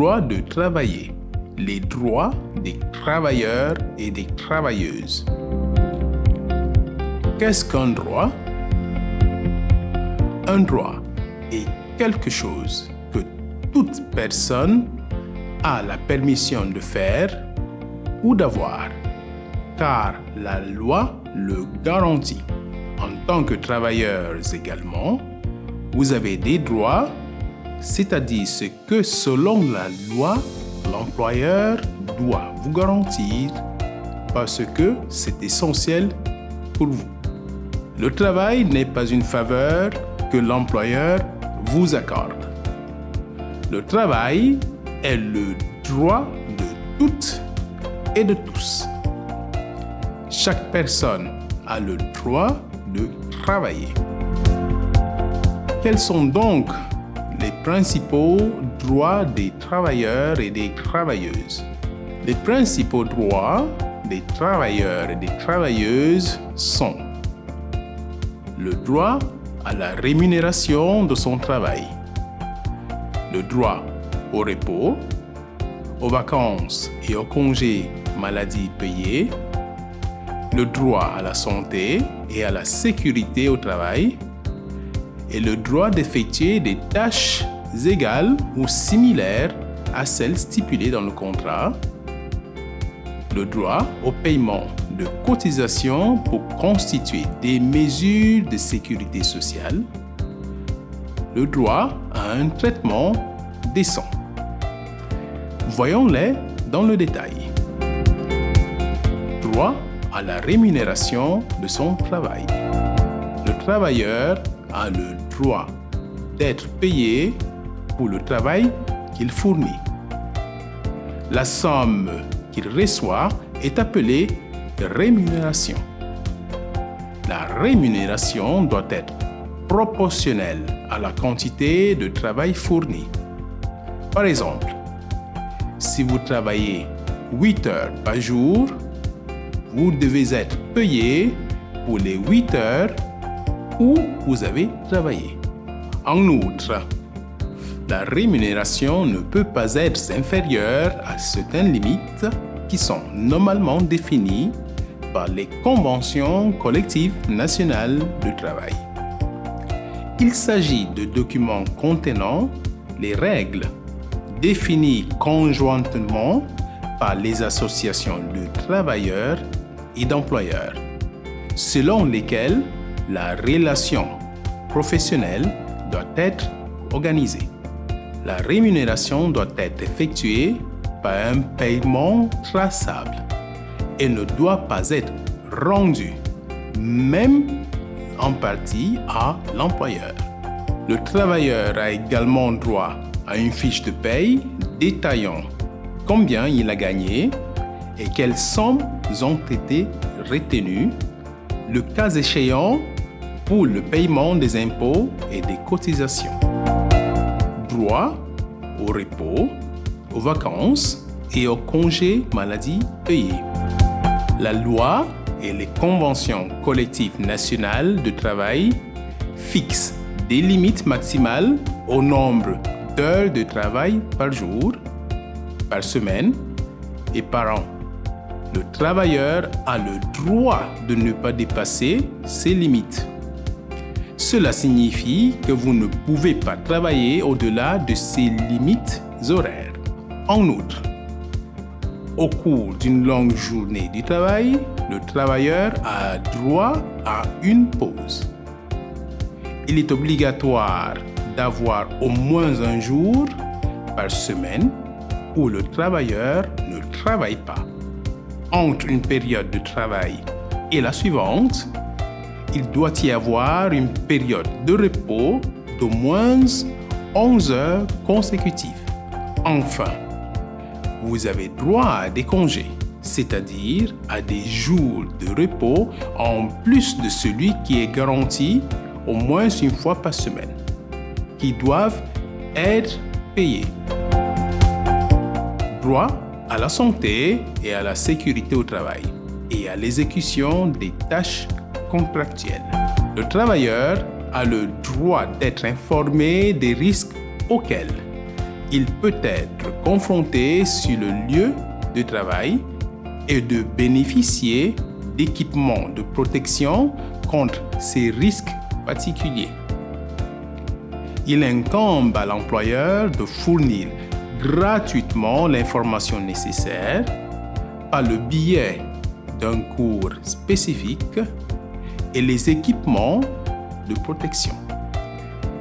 droit de travailler, les droits des travailleurs et des travailleuses. Qu'est-ce qu'un droit? Un droit est quelque chose que toute personne a la permission de faire ou d'avoir, car la loi le garantit. En tant que travailleurs également, vous avez des droits, c'est-à-dire ce que selon la loi, l'employeur doit vous garantir parce que c'est essentiel pour vous. Le travail n'est pas une faveur que l'employeur vous accorde. Le travail est le droit de toutes et de tous. Chaque personne a le droit de travailler. Quels sont donc les principaux droits des travailleurs et des travailleuses? Les principaux droits des travailleurs et des travailleuses sont le droit à la rémunération de son travail, le droit au repos, aux vacances et aux congés maladie payés, le droit à la santé et à la sécurité au travail, et le droit d'effectuer des tâches égales ou similaires à celles stipulées dans le contrat, le droit au paiement de cotisations pour constituer des mesures de sécurité sociale, le droit à un traitement décent. Voyons-les dans le détail. Droit à la rémunération de son travail. Le travailleur a le droit d'être payé pour le travail qu'il fournit. La somme qu'il reçoit est appelée rémunération. La rémunération doit être proportionnelle à la quantité de travail fourni. Par exemple, si vous travaillez 8 heures par jour, vous devez être payé pour les 8 heures où vous avez travaillé. En outre, la rémunération ne peut pas être inférieure à certaines limites qui sont normalement définies par les conventions collectives nationales de travail. Il s'agit de documents contenant les règles définies conjointement par les associations de travailleurs et d'employeurs, selon lesquelles la relation professionnelle doit être organisée. La rémunération doit être effectuée par un paiement traçable et ne doit pas être rendue, même en partie, à l'employeur. Le travailleur a également droit à une fiche de paye détaillant combien il a gagné et quelles sommes ont été retenues, le cas échéant pour le paiement des impôts et des cotisations. Droit au repos, aux vacances et aux congés maladie payés. La loi et les conventions collectives nationales de travail fixent des limites maximales au nombre d'heures de travail par jour, par semaine et par an. Le travailleur a le droit de ne pas dépasser ces limites. Cela signifie que vous ne pouvez pas travailler au-delà de ces limites horaires. En outre, au cours d'une longue journée du travail, le travailleur a droit à une pause. Il est obligatoire d'avoir au moins un jour par semaine où le travailleur ne travaille pas. Entre une période de travail et la suivante, il doit y avoir une période de repos d'au moins 11 heures consécutives. Enfin, vous avez droit à des congés, c'est-à-dire à des jours de repos en plus de celui qui est garanti au moins une fois par semaine, qui doivent être payés. Droit à la santé et à la sécurité au travail et à l'exécution des tâches contractuelles. Le travailleur a le droit d'être informé des risques auxquels il peut être confronté sur le lieu de travail et de bénéficier d'équipements de protection contre ces risques particuliers. Il incombe à l'employeur de fournir gratuitement l'information nécessaire par le biais d'un cours spécifique et les équipements de protection.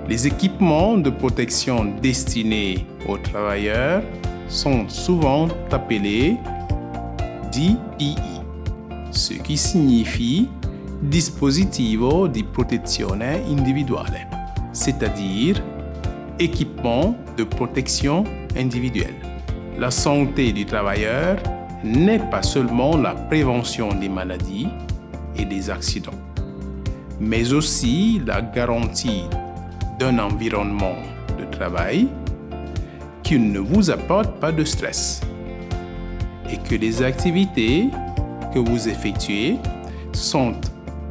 Les équipements de protection destinés aux travailleurs sont souvent appelés DPI, ce qui signifie Dispositivo di Protezione Individuale, c'est-à-dire équipement de protection individuelle. La santé du travailleur n'est pas seulement la prévention des maladies et des accidents, mais aussi la garantie d'un environnement de travail qui ne vous apporte pas de stress et que les activités que vous effectuez sont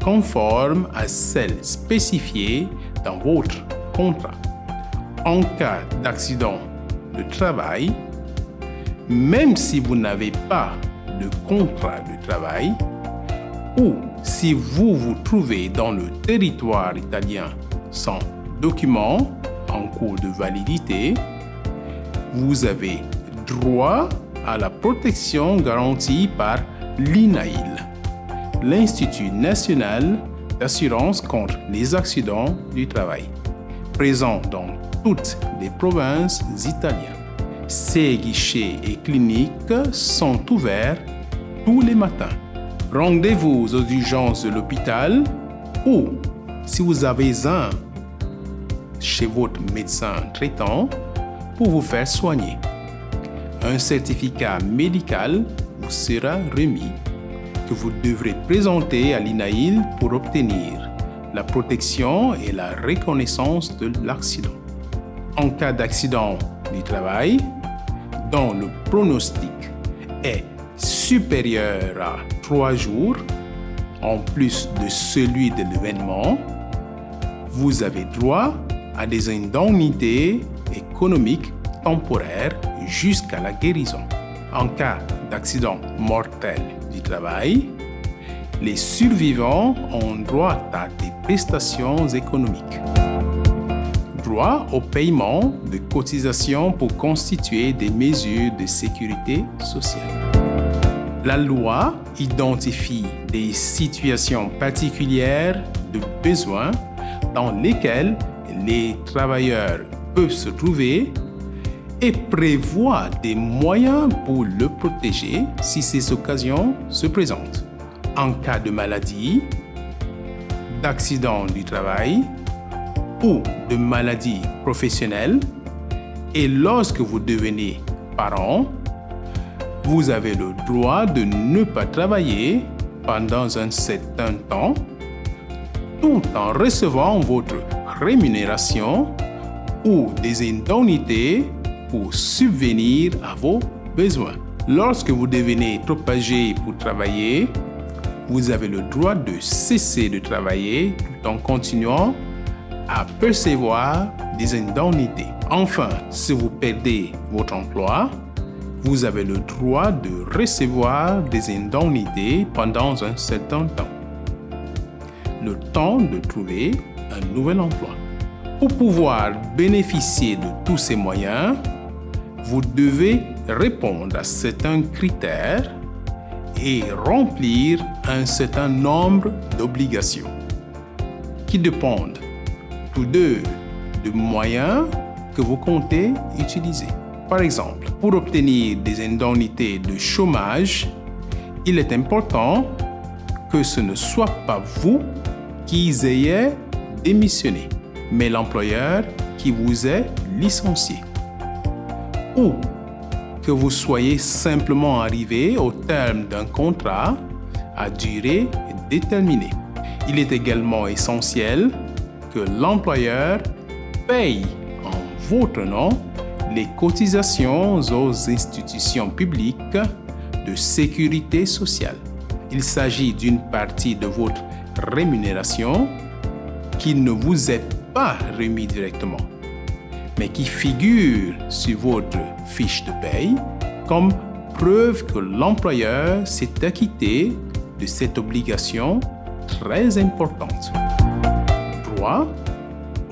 conformes à celles spécifiées dans votre contrat. En cas d'accident de travail, même si vous n'avez pas de contrat de travail ou si vous vous trouvez dans le territoire italien sans document en cours de validité, vous avez droit à la protection garantie par l'INAIL, l'Institut national d'assurance contre les accidents du travail, présent dans toutes les provinces italiennes. Ces guichets et cliniques sont ouverts tous les matins. Rendez-vous aux urgences de l'hôpital ou, si vous avez un, chez votre médecin traitant pour vous faire soigner. Un certificat médical vous sera remis que vous devrez présenter à l'INAIL pour obtenir la protection et la reconnaissance de l'accident. En cas d'accident du travail, dont le pronostic est supérieur à 3 jours, en plus de celui de l'événement, vous avez droit à des indemnités économiques temporaires jusqu'à la guérison. En cas d'accident mortel du travail, les survivants ont droit à des prestations économiques. Droit au paiement de cotisations pour constituer des mesures de sécurité sociale. La loi identifie des situations particulières de besoin dans lesquelles les travailleurs peuvent se trouver et prévoit des moyens pour le protéger si ces occasions se présentent. En cas de maladie, d'accident du travail ou de maladie professionnelle, et lorsque vous devenez parent, vous avez le droit de ne pas travailler pendant un certain temps tout en recevant votre rémunération ou des indemnités pour subvenir à vos besoins. Lorsque vous devenez trop âgé pour travailler, vous avez le droit de cesser de travailler tout en continuant à percevoir des indemnités. Enfin, si vous perdez votre emploi, vous avez le droit de recevoir des indemnités pendant un certain temps. Le temps de trouver un nouvel emploi. Pour pouvoir bénéficier de tous ces moyens, vous devez répondre à certains critères et remplir un certain nombre d'obligations qui dépendent tous deux de moyens que vous comptez utiliser. Par exemple, pour obtenir des indemnités de chômage, il est important que ce ne soit pas vous qui ayez démissionné, mais l'employeur qui vous ait licencié. Ou que vous soyez simplement arrivé au terme d'un contrat à durée déterminée. Il est également essentiel que l'employeur paye en votre nom les cotisations aux institutions publiques de sécurité sociale. Il s'agit d'une partie de votre rémunération qui ne vous est pas remise directement, mais qui figure sur votre fiche de paye comme preuve que l'employeur s'est acquitté de cette obligation très importante. Droit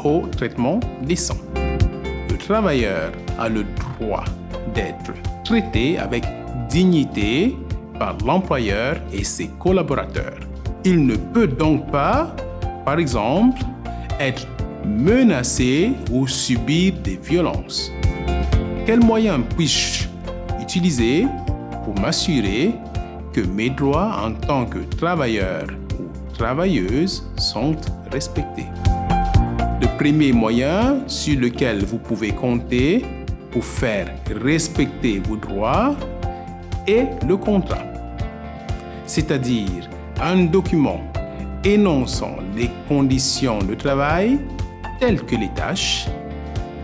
au traitement décent. Le travailleur a le droit d'être traité avec dignité par l'employeur et ses collaborateurs. Il ne peut donc pas, par exemple, être menacé ou subir des violences. Quels moyens puis-je utiliser pour m'assurer que mes droits en tant que travailleur ou travailleuse sont respectés? Le premier moyen sur lequel vous pouvez compter pour faire respecter vos droits est le contrat, c'est-à-dire un document énonçant les conditions de travail telles que les tâches,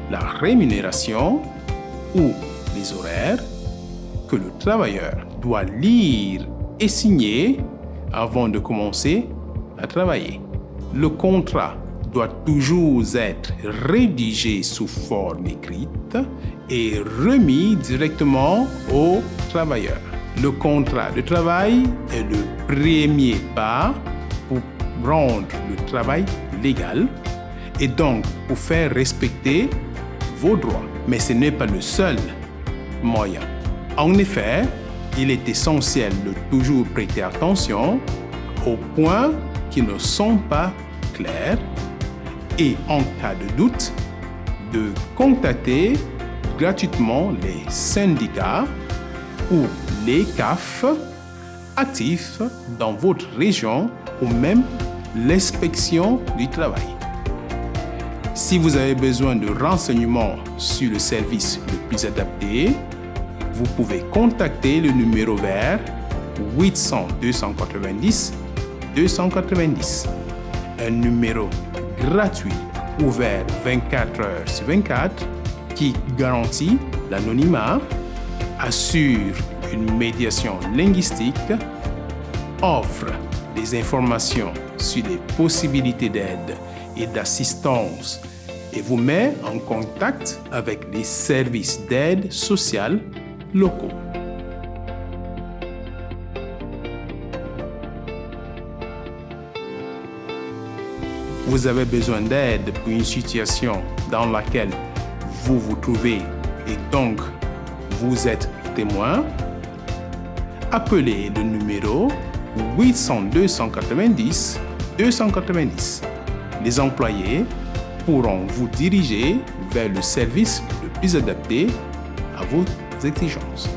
la rémunération ou les horaires que le travailleur doit lire et signer avant de commencer à travailler. Le contrat doit toujours être rédigé sous forme écrite et remis directement au travailleur. Le contrat de travail est le premier pas pour rendre le travail légal et donc pour faire respecter vos droits. Mais ce n'est pas le seul moyen. En effet, il est essentiel de toujours prêter attention aux points qui ne sont pas clairs et en cas de doute, de contacter gratuitement les syndicats ou les CAF actifs dans votre région ou même l'inspection du travail. Si vous avez besoin de renseignements sur le service le plus adapté, vous pouvez contacter le numéro vert 800 290 290, un numéro gratuit ouvert 24 heures sur 24 qui garantit l'anonymat, assure une médiation linguistique, offre des informations sur les possibilités d'aide et d'assistance et vous met en contact avec les services d'aide sociale locaux. Vous avez besoin d'aide pour une situation dans laquelle vous vous trouvez et donc vous êtes témoin, appelez le numéro 800 290 290. Les employés pourront vous diriger vers le service le plus adapté à vos exigences.